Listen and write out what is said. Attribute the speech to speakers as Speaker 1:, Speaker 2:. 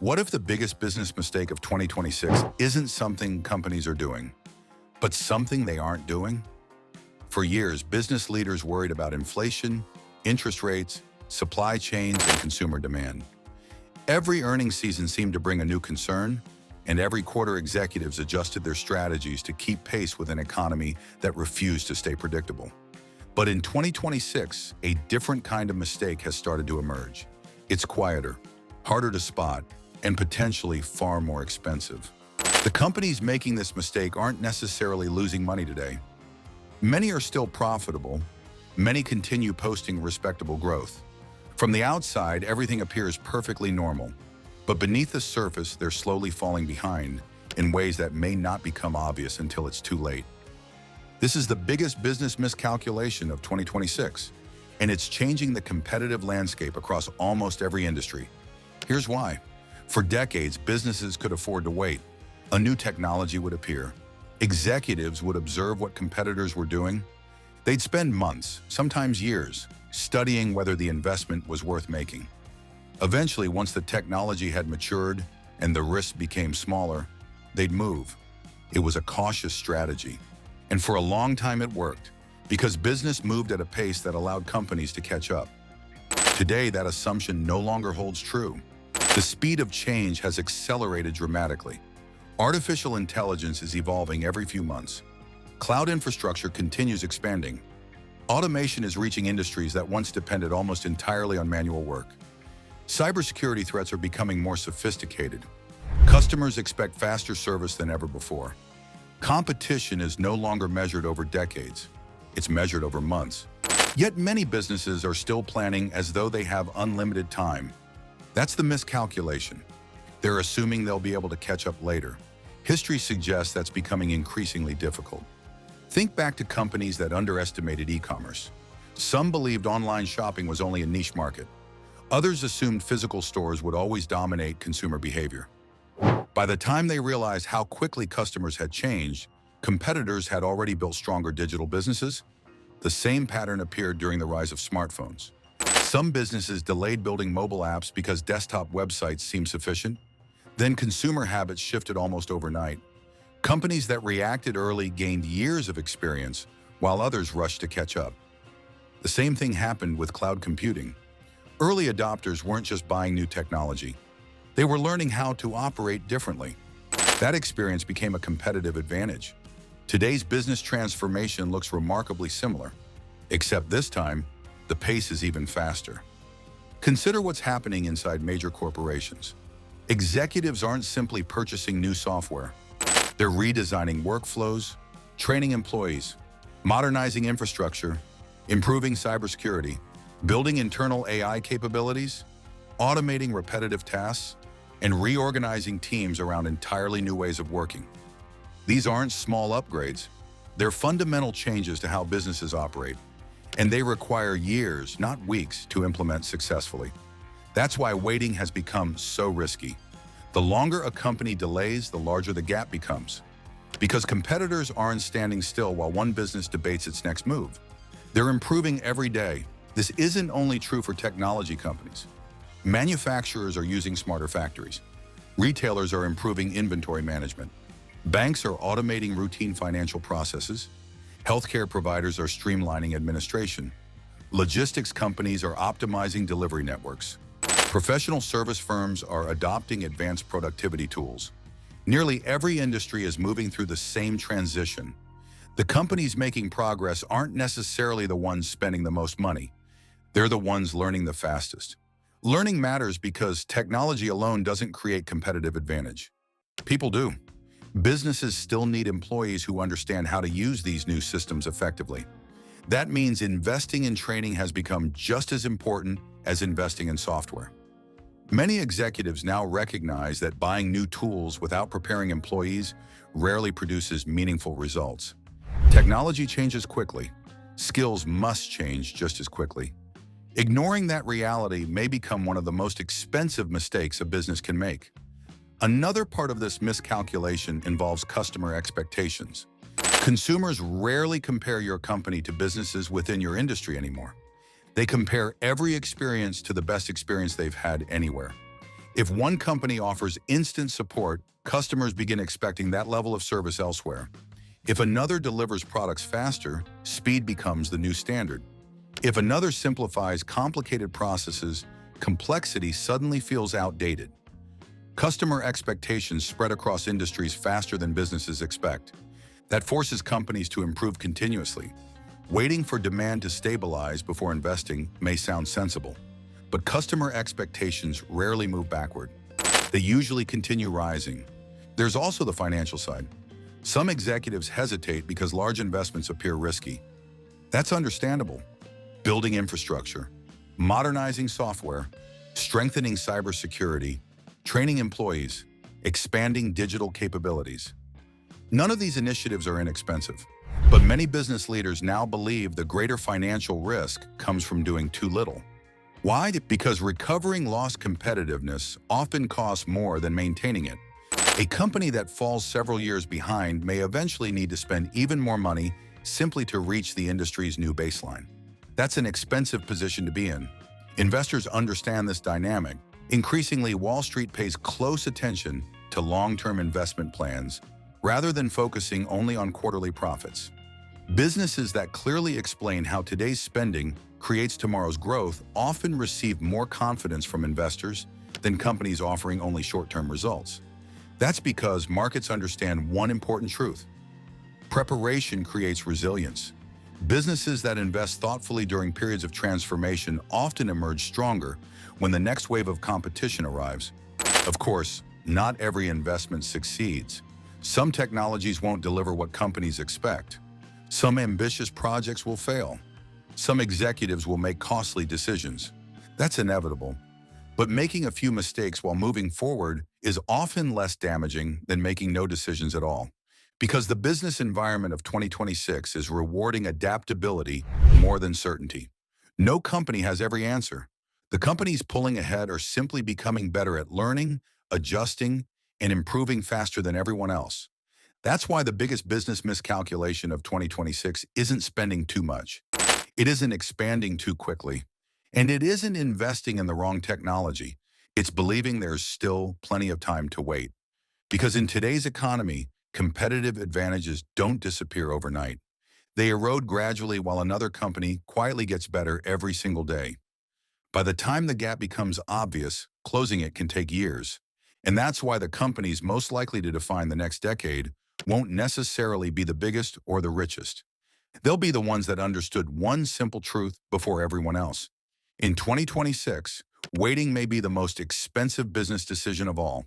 Speaker 1: What if the biggest business mistake of 2026 isn't something companies are doing, but something they aren't doing? For years, business leaders worried about inflation, interest rates, supply chains, and consumer demand. Every earnings season seemed to bring a new concern, and every quarter executives adjusted their strategies to keep pace with an economy that refused to stay predictable. But in 2026, a different kind of mistake has started to emerge. It's quieter, harder to spot, and potentially far more expensive. The companies making this mistake aren't necessarily losing money today. Many are still profitable. Many continue posting respectable growth. From the outside, everything appears perfectly normal. But beneath the surface, they're slowly falling behind in ways that may not become obvious until it's too late. This is the biggest business miscalculation of 2026, and it's changing the competitive landscape across almost every industry. Here's why. For decades, businesses could afford to wait. A new technology would appear. Executives would observe what competitors were doing. They'd spend months, sometimes years, studying whether the investment was worth making. Eventually, once the technology had matured and the risks became smaller, they'd move. It was a cautious strategy. And for a long time it worked, because business moved at a pace that allowed companies to catch up. Today, that assumption no longer holds true. The speed of change has accelerated dramatically. Artificial intelligence is evolving every few months. Cloud infrastructure continues expanding. Automation is reaching industries that once depended almost entirely on manual work. Cybersecurity threats are becoming more sophisticated. Customers expect faster service than ever before. Competition is no longer measured over decades. It's measured over months. Yet many businesses are still planning as though they have unlimited time. That's the miscalculation. They're assuming they'll be able to catch up later. History suggests that's becoming increasingly difficult. Think back to companies that underestimated e-commerce. Some believed online shopping was only a niche market. Others assumed physical stores would always dominate consumer behavior. By the time they realized how quickly customers had changed, competitors had already built stronger digital businesses. The same pattern appeared during the rise of smartphones. Some businesses delayed building mobile apps because desktop websites seemed sufficient. Then consumer habits shifted almost overnight. Companies that reacted early gained years of experience, while others rushed to catch up. The same thing happened with cloud computing. Early adopters weren't just buying new technology. They were learning how to operate differently. That experience became a competitive advantage. Today's business transformation looks remarkably similar, except this time, the pace is even faster. Consider what's happening inside major corporations. Executives aren't simply purchasing new software. They're redesigning workflows, training employees, modernizing infrastructure, improving cybersecurity, building internal AI capabilities, automating repetitive tasks, and reorganizing teams around entirely new ways of working. These aren't small upgrades. They're fundamental changes to how businesses operate, and they require years, not weeks, to implement successfully. That's why waiting has become so risky. The longer a company delays, the larger the gap becomes. Because competitors aren't standing still while one business debates its next move. They're improving every day. This isn't only true for technology companies. Manufacturers are using smarter factories. Retailers are improving inventory management. Banks are automating routine financial processes. Healthcare providers are streamlining administration. Logistics companies are optimizing delivery networks. Professional service firms are adopting advanced productivity tools. Nearly every industry is moving through the same transition. The companies making progress aren't necessarily the ones spending the most money. They're the ones learning the fastest. Learning matters because technology alone doesn't create competitive advantage. People do. Businesses still need employees who understand how to use these new systems effectively. That means investing in training has become just as important as investing in software. Many executives now recognize that buying new tools without preparing employees rarely produces meaningful results. Technology changes quickly. Skills must change just as quickly. Ignoring that reality may become one of the most expensive mistakes a business can make. Another part of this miscalculation involves customer expectations. Consumers rarely compare your company to businesses within your industry anymore. They compare every experience to the best experience they've had anywhere. If one company offers instant support, customers begin expecting that level of service elsewhere. If another delivers products faster, speed becomes the new standard. If another simplifies complicated processes, complexity suddenly feels outdated. Customer expectations spread across industries faster than businesses expect. That forces companies to improve continuously. Waiting for demand to stabilize before investing may sound sensible, but customer expectations rarely move backward. They usually continue rising. There's also the financial side. Some executives hesitate because large investments appear risky. That's understandable. Building infrastructure, modernizing software, strengthening cybersecurity, training employees, expanding digital capabilities. None of these initiatives are inexpensive, but many business leaders now believe the greater financial risk comes from doing too little. Why? Because recovering lost competitiveness often costs more than maintaining it. A company that falls several years behind may eventually need to spend even more money simply to reach the industry's new baseline. That's an expensive position to be in. Investors understand this dynamic. Increasingly, Wall Street pays close attention to long-term investment plans rather than focusing only on quarterly profits. Businesses that clearly explain how today's spending creates tomorrow's growth often receive more confidence from investors than companies offering only short-term results. That's because markets understand one important truth. Preparation creates resilience. Businesses that invest thoughtfully during periods of transformation often emerge stronger when the next wave of competition arrives. Of course, not every investment succeeds. Some technologies won't deliver what companies expect. Some ambitious projects will fail. Some executives will make costly decisions. That's inevitable. But making a few mistakes while moving forward is often less damaging than making no decisions at all. Because the business environment of 2026 is rewarding adaptability more than certainty. No company has every answer. The companies pulling ahead are simply becoming better at learning, adjusting, and improving faster than everyone else. That's why the biggest business miscalculation of 2026 isn't spending too much. It isn't expanding too quickly. And it isn't investing in the wrong technology. It's believing there's still plenty of time to wait. Because in today's economy, competitive advantages don't disappear overnight. They erode gradually while another company quietly gets better every single day. By the time the gap becomes obvious, closing it can take years. And that's why the companies most likely to define the next decade won't necessarily be the biggest or the richest. They'll be the ones that understood one simple truth before everyone else. In 2026, waiting may be the most expensive business decision of all.